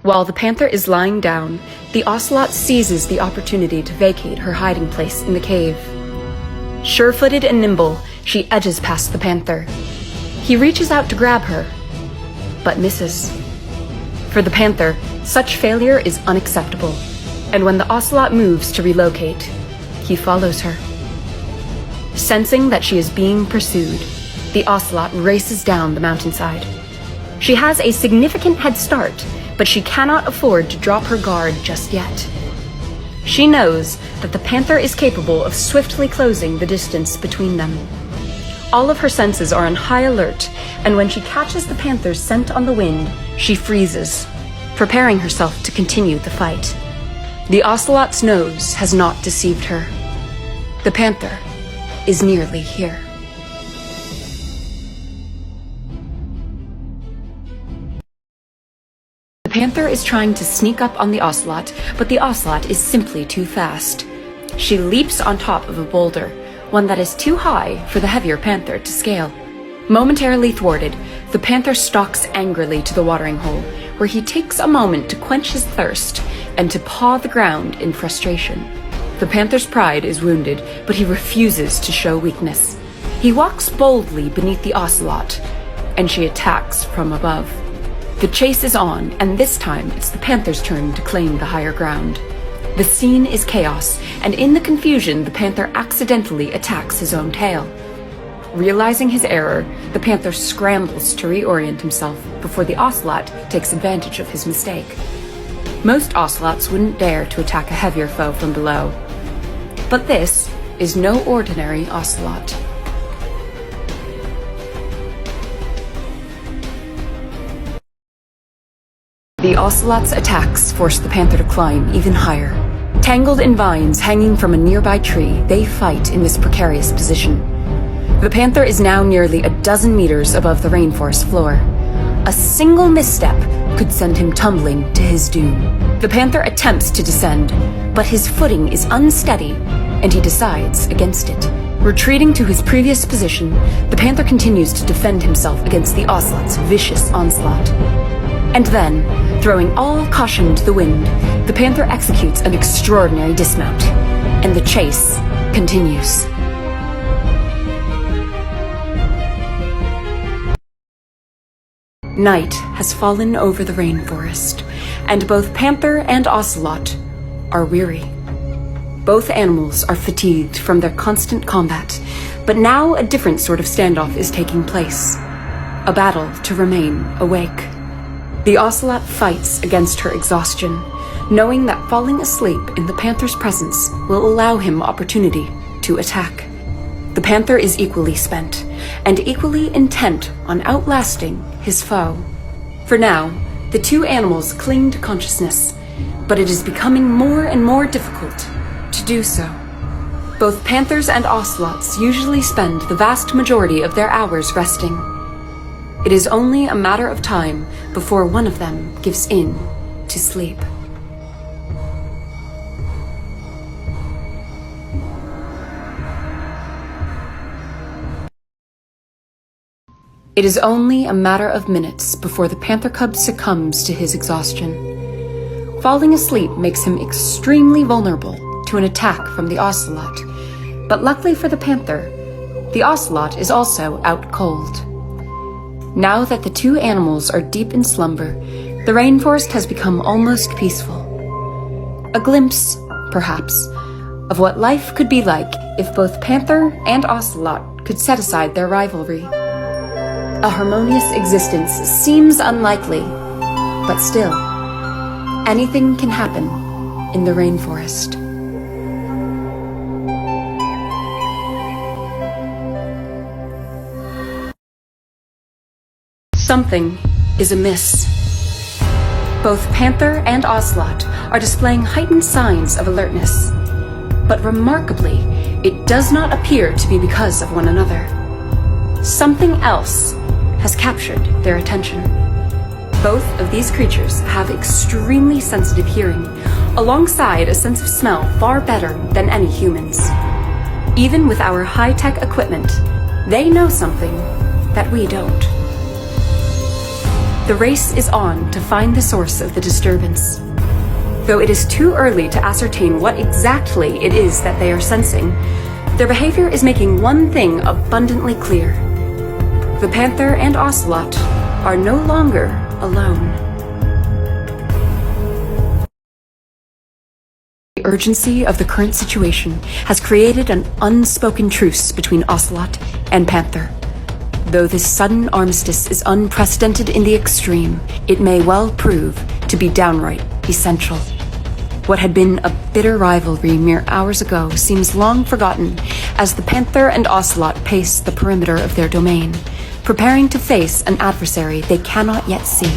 While the panther is lying down, the ocelot seizes the opportunity to vacate her hiding place in the cave. Sure-footed and nimble, she edges past the panther. He reaches out to grab her, but misses. For the panther, such failure is unacceptable, and when the ocelot moves to relocate, he follows her. Sensing that she is being pursued, the ocelot races down the mountainside. She has a significant head start, but she cannot afford to drop her guard just yet. She knows that the panther is capable of swiftly closing the distance between them. All of her senses are on high alert, and when she catches the panther's scent on the wind, she freezes, preparing herself to continue the fight. The ocelot's nose has not deceived her. The panther is nearly here. The panther is trying to sneak up on the ocelot, but the ocelot is simply too fast. She leaps on top of a boulder, one that is too high for the heavier panther to scale. Momentarily thwarted, the panther stalks angrily to the watering hole, where he takes a moment to quench his thirst and to paw the ground in frustration. The panther's pride is wounded, but he refuses to show weakness. He walks boldly beneath the ocelot, and she attacks from above. The chase is on, and this time it's the panther's turn to claim the higher ground. The scene is chaos, and in the confusion, the panther accidentally attacks his own tail. Realizing his error, the panther scrambles to reorient himself before the ocelot takes advantage of his mistake. Most ocelots wouldn't dare to attack a heavier foe from below. But this is no ordinary ocelot. The ocelot's attacks force the panther to climb even higher. Tangled in vines hanging from a nearby tree, they fight in this precarious position. The panther is now nearly a dozen meters above the rainforest floor. A single misstep could send him tumbling to his doom. The panther attempts to descend, but his footing is unsteady, and he decides against it. Retreating to his previous position, the panther continues to defend himself against the ocelot's vicious onslaught. And then, throwing all caution to the wind, the panther executes an extraordinary dismount, and the chase continues. Night has fallen over the rainforest, and both panther and ocelot are weary. Both animals are fatigued from their constant combat, but now a different sort of standoff is taking place. A battle to remain awake. The ocelot fights against her exhaustion, knowing that falling asleep in the panther's presence will allow him opportunity to attack. The panther is equally spent, and equally intent on outlasting his foe. For now, the two animals cling to consciousness, but it is becoming more and more difficult to do so. Both panthers and ocelots usually spend the vast majority of their hours resting. It is only a matter of time before one of them gives in to sleep. It is only a matter of minutes before the Panther Cub succumbs to his exhaustion. Falling asleep makes him extremely vulnerable to an attack from the ocelot, but luckily for the panther, the ocelot is also out cold. Now that the two animals are deep in slumber, the rainforest has become almost peaceful. A glimpse, perhaps, of what life could be like if both panther and ocelot could set aside their rivalry. A harmonious existence seems unlikely, but still, anything can happen in the rainforest. Something is amiss. Both panther and ocelot are displaying heightened signs of alertness, but remarkably, it does not appear to be because of one another. Something else has captured their attention. Both of these creatures have extremely sensitive hearing, alongside a sense of smell far better than any humans. Even with our high-tech equipment, they know something that we don't. The race is on to find the source of the disturbance. Though it is too early to ascertain what exactly it is that they are sensing, their behavior is making one thing abundantly clear. The Panther and Ocelot are no longer alone. The urgency of the current situation has created an unspoken truce between Ocelot and Panther. Though this sudden armistice is unprecedented in the extreme, it may well prove to be downright essential. What had been a bitter rivalry mere hours ago seems long forgotten as the Panther and Ocelot pace the perimeter of their domain, preparing to face an adversary they cannot yet see.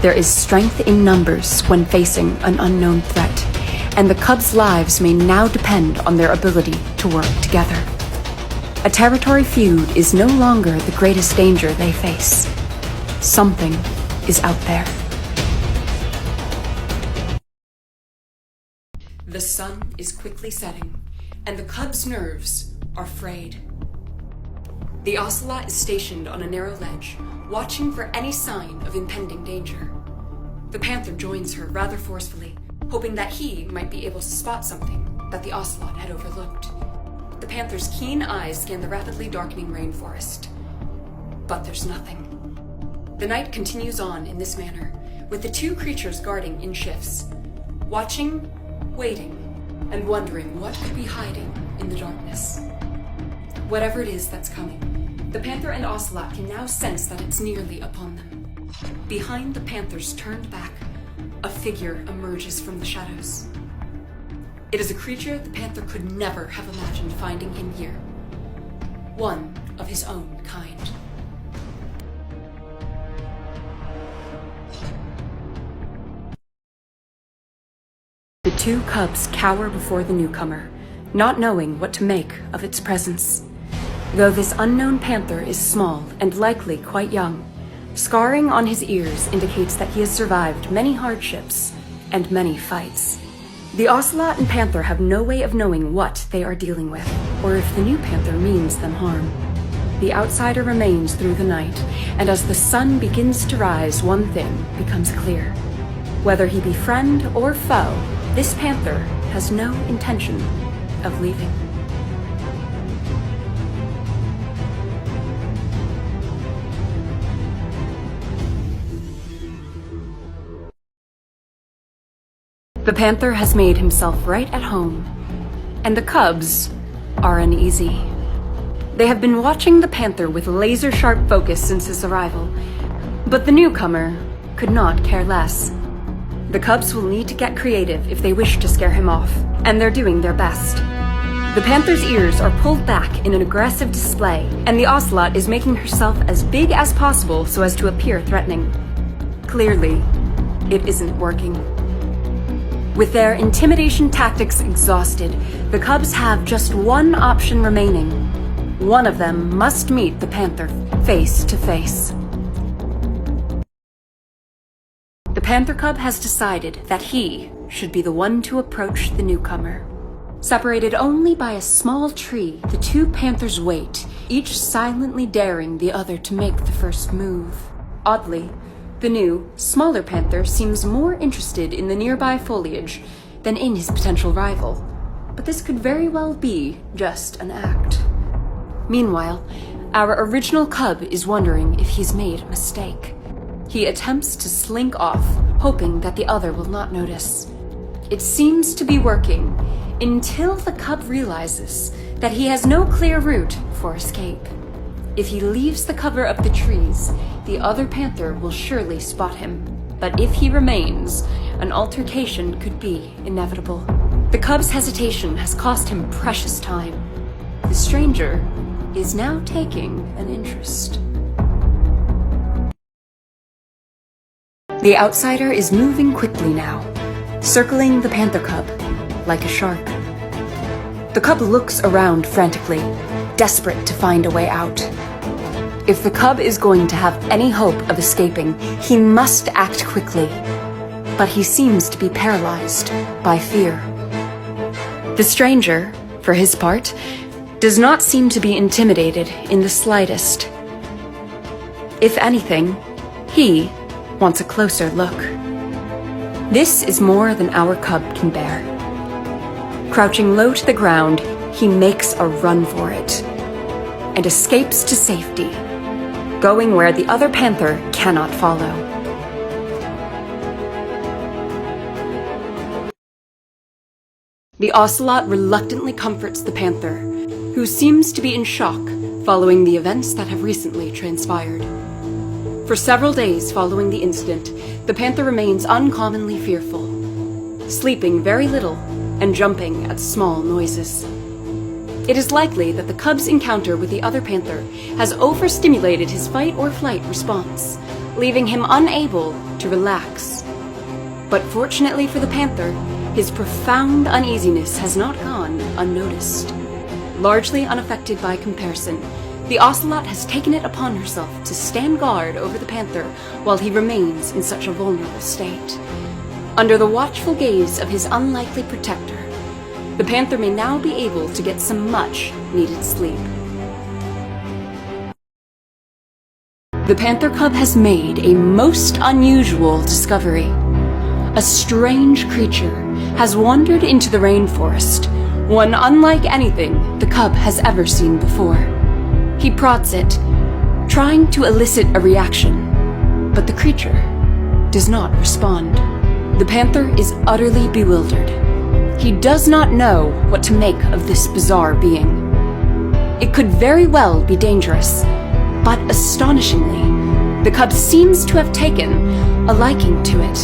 There is strength in numbers when facing an unknown threat, and the Cubs' lives may now depend on their ability to work together. A territory feud is no longer the greatest danger they face. Something is out there. The sun is quickly setting, and the Cubs' nerves are frayed. The Ocelot is stationed on a narrow ledge, watching for any sign of impending danger. The Panther joins her rather forcefully, hoping that he might be able to spot something that the Ocelot had overlooked. The Panther's keen eyes scan the rapidly darkening rainforest. But there's nothing. The night continues on in this manner, with the two creatures guarding in shifts, watching, waiting, and wondering what could be hiding in the darkness. Whatever it is that's coming, the Panther and Ocelot can now sense that it's nearly upon them. Behind the Panther's turned back, a figure emerges from the shadows. It is a creature the Panther could never have imagined finding him here. One of his own kind. The two Cubs cower before the newcomer, not knowing what to make of its presence. Though this unknown Panther is small and likely quite young, scarring on his ears indicates that he has survived many hardships and many fights. The Ocelot and Panther have no way of knowing what they are dealing with, or if the new Panther means them harm. The outsider remains through the night, and as the sun begins to rise, one thing becomes clear. Whether he be friend or foe, this Panther has no intention of leaving. The Panther has made himself right at home, and the Cubs are uneasy. They have been watching the Panther with laser-sharp focus since his arrival, but the newcomer could not care less. The Cubs will need to get creative if they wish to scare him off, and they're doing their best. The Panther's ears are pulled back in an aggressive display, and the Ocelot is making herself as big as possible so as to appear threatening. Clearly, it isn't working. With their intimidation tactics exhausted, the Cubs have just one option remaining. One of them must meet the Panther face to face. The Panther Cub has decided that he should be the one to approach the newcomer. Separated only by a small tree, the two Panthers wait, each silently daring the other to make the first move. Oddly, the new, smaller Panther seems more interested in the nearby foliage than in his potential rival, but this could very well be just an act. Meanwhile, our original Cub is wondering if he's made a mistake. He attempts to slink off, hoping that the other will not notice. It seems to be working, until the Cub realizes that he has no clear route for escape. If he leaves the cover of the trees, the other Panther will surely spot him. But if he remains, an altercation could be inevitable. The Cub's hesitation has cost him precious time. The stranger is now taking an interest. The outsider is moving quickly now, circling the Panther Cub like a shark. The Cub looks around frantically, desperate to find a way out. If the Cub is going to have any hope of escaping, he must act quickly. But he seems to be paralyzed by fear. The stranger, for his part, does not seem to be intimidated in the slightest. If anything, he wants a closer look. This is more than our cub can bear. Crouching low to the ground, he makes a run for it and escapes to safety, going where the other panther cannot follow. The ocelot reluctantly comforts the panther, who seems to be in shock following the events that have recently transpired. For several days following the incident, the panther remains uncommonly fearful, sleeping very little and jumping at small noises. It is likely that the cub's encounter with the other panther has overstimulated his fight or flight response, leaving him unable to relax. But fortunately for the panther, his profound uneasiness has not gone unnoticed. Largely unaffected by comparison, the ocelot has taken it upon herself to stand guard over the panther while he remains in such a vulnerable state. Under the watchful gaze of his unlikely protector, the panther may now be able to get some much-needed sleep. The panther cub has made a most unusual discovery. A strange creature has wandered into the rainforest, one unlike anything the cub has ever seen before. He prods it, trying to elicit a reaction, but the creature does not respond. The panther is utterly bewildered. He does not know what to make of this bizarre being. It could very well be dangerous, but astonishingly, the cub seems to have taken a liking to it.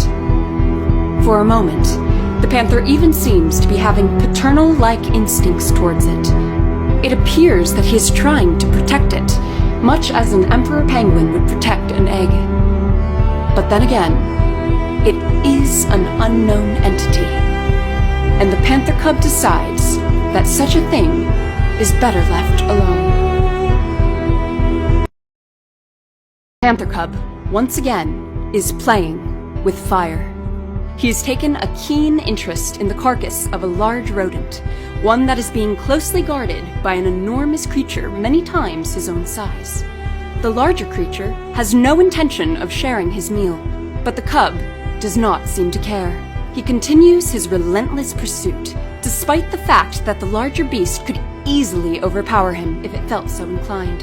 For a moment, the panther even seems to be having paternal-like instincts towards it. It appears that he is trying to protect it, much as an emperor penguin would protect an egg. But then again, it is an unknown entity, and the panther cub decides that such a thing is better left alone. Panther cub, once again, is playing with fire. He has taken a keen interest in the carcass of a large rodent, one that is being closely guarded by an enormous creature many times his own size. The larger creature has no intention of sharing his meal, but the cub does not seem to care. He continues his relentless pursuit, despite the fact that the larger beast could easily overpower him if it felt so inclined.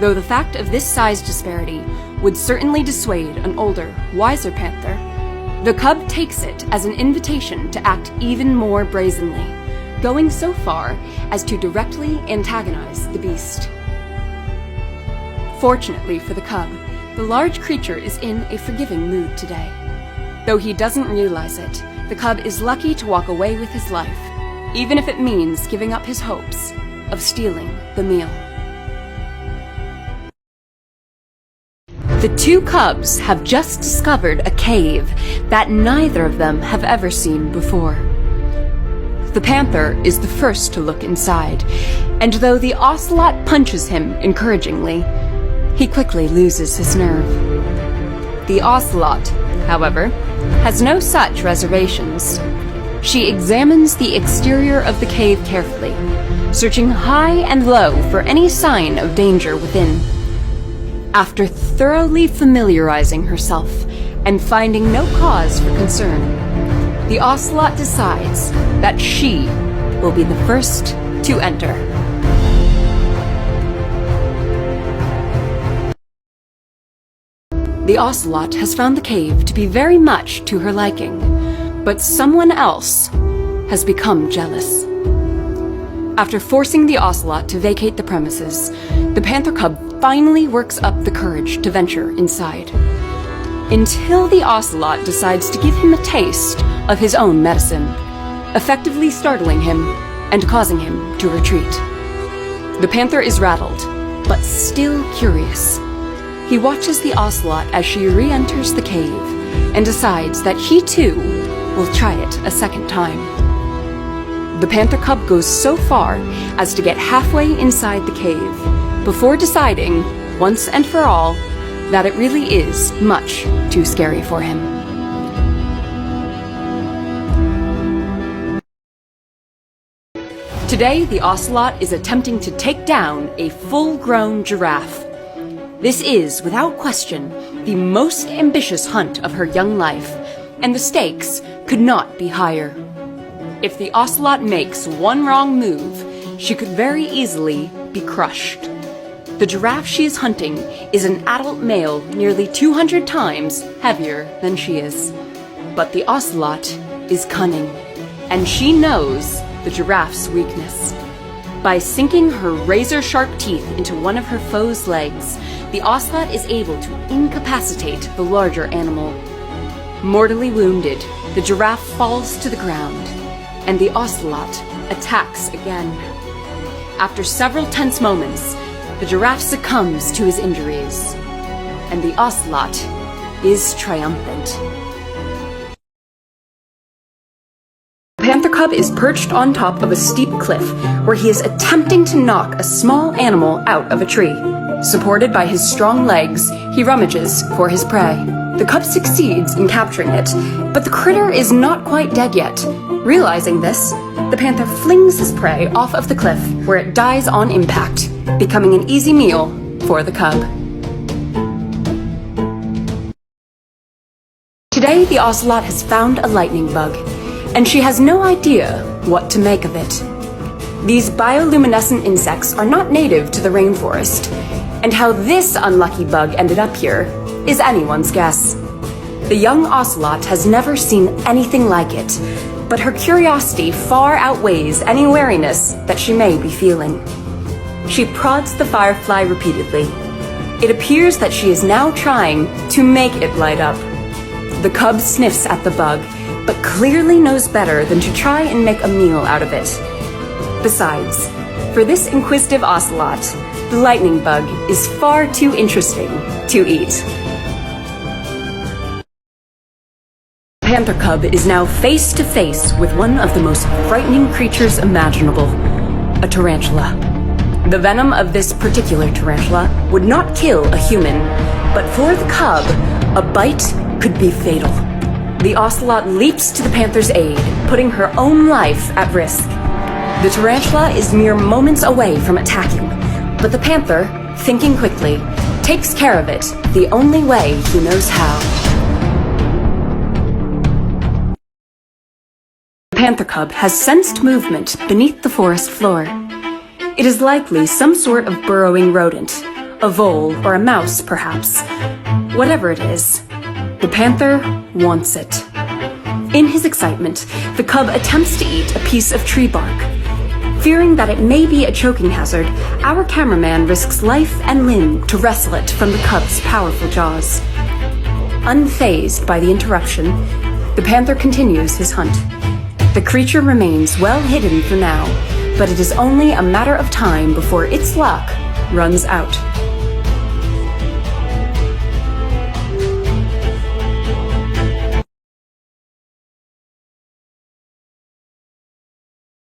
Though the fact of this size disparity would certainly dissuade an older, wiser panther, the cub takes it as an invitation to act even more brazenly, going so far as to directly antagonize the beast. Fortunately for the cub, the large creature is in a forgiving mood today. Though he doesn't realize it, the cub is lucky to walk away with his life, even if it means giving up his hopes of stealing the meal. The two cubs have just discovered a cave that neither of them have ever seen before. The panther is the first to look inside, and though the ocelot punches him encouragingly, he quickly loses his nerve. The ocelot, however, has no such reservations. She examines the exterior of the cave carefully, searching high and low for any sign of danger within. After thoroughly familiarizing herself and finding no cause for concern, the ocelot decides that she will be the first to enter. The ocelot has found the cave to be very much to her liking, but someone else has become jealous. After forcing the ocelot to vacate the premises, the panther cub finally works up the courage to venture inside, until the ocelot decides to give him a taste of his own medicine, effectively startling him and causing him to retreat. The panther is rattled, but still curious. He watches the ocelot as she re-enters the cave and decides that he too will try it a second time. The panther cub goes so far as to get halfway inside the cave before deciding, once and for all, that it really is much too scary for him. Today, the ocelot is attempting to take down a full-grown giraffe. This is, without question, the most ambitious hunt of her young life, and the stakes could not be higher. If the Ocelot makes one wrong move, she could very easily be crushed. The giraffe she is hunting is an adult male nearly 200 times heavier than she is. But the Ocelot is cunning, and she knows the giraffe's weakness. By sinking her razor-sharp teeth into one of her foe's legs, the Ocelot is able to incapacitate the larger animal. Mortally wounded, the giraffe falls to the ground, and the Ocelot attacks again. After several tense moments, the giraffe succumbs to his injuries, and the Ocelot is triumphant. Panther Cub is perched on top of a steep cliff where he is attempting to knock a small animal out of a tree. Supported by his strong legs, he rummages for his prey. The cub succeeds in capturing it, but the critter is not quite dead yet. Realizing this, the panther flings his prey off of the cliff where it dies on impact, becoming an easy meal for the cub. Today, the Ocelot has found a lightning bug, and she has no idea what to make of it. These bioluminescent insects are not native to the rainforest, and how this unlucky bug ended up here is anyone's guess. The young Ocelot has never seen anything like it, but her curiosity far outweighs any wariness that she may be feeling. She prods the firefly repeatedly. It appears that she is now trying to make it light up. The cub sniffs at the bug, but clearly knows better than to try and make a meal out of it. Besides, for this inquisitive Ocelot, the lightning bug is far too interesting to eat. Panther Cub is now face to face with one of the most frightening creatures imaginable, a tarantula. The venom of this particular tarantula would not kill a human, but for the cub, a bite could be fatal. The Ocelot leaps to the panther's aid, putting her own life at risk. The tarantula is mere moments away from attacking, but the panther, thinking quickly, takes care of it the only way he knows how. The panther cub has sensed movement beneath the forest floor. It is likely some sort of burrowing rodent, a vole or a mouse perhaps. Whatever it is, the panther wants it. In his excitement, the cub attempts to eat a piece of tree bark. Fearing that it may be a choking hazard, our cameraman risks life and limb to wrestle it from the cub's powerful jaws. Unfazed by the interruption, the panther continues his hunt. The creature remains well hidden for now, but it is only a matter of time before its luck runs out.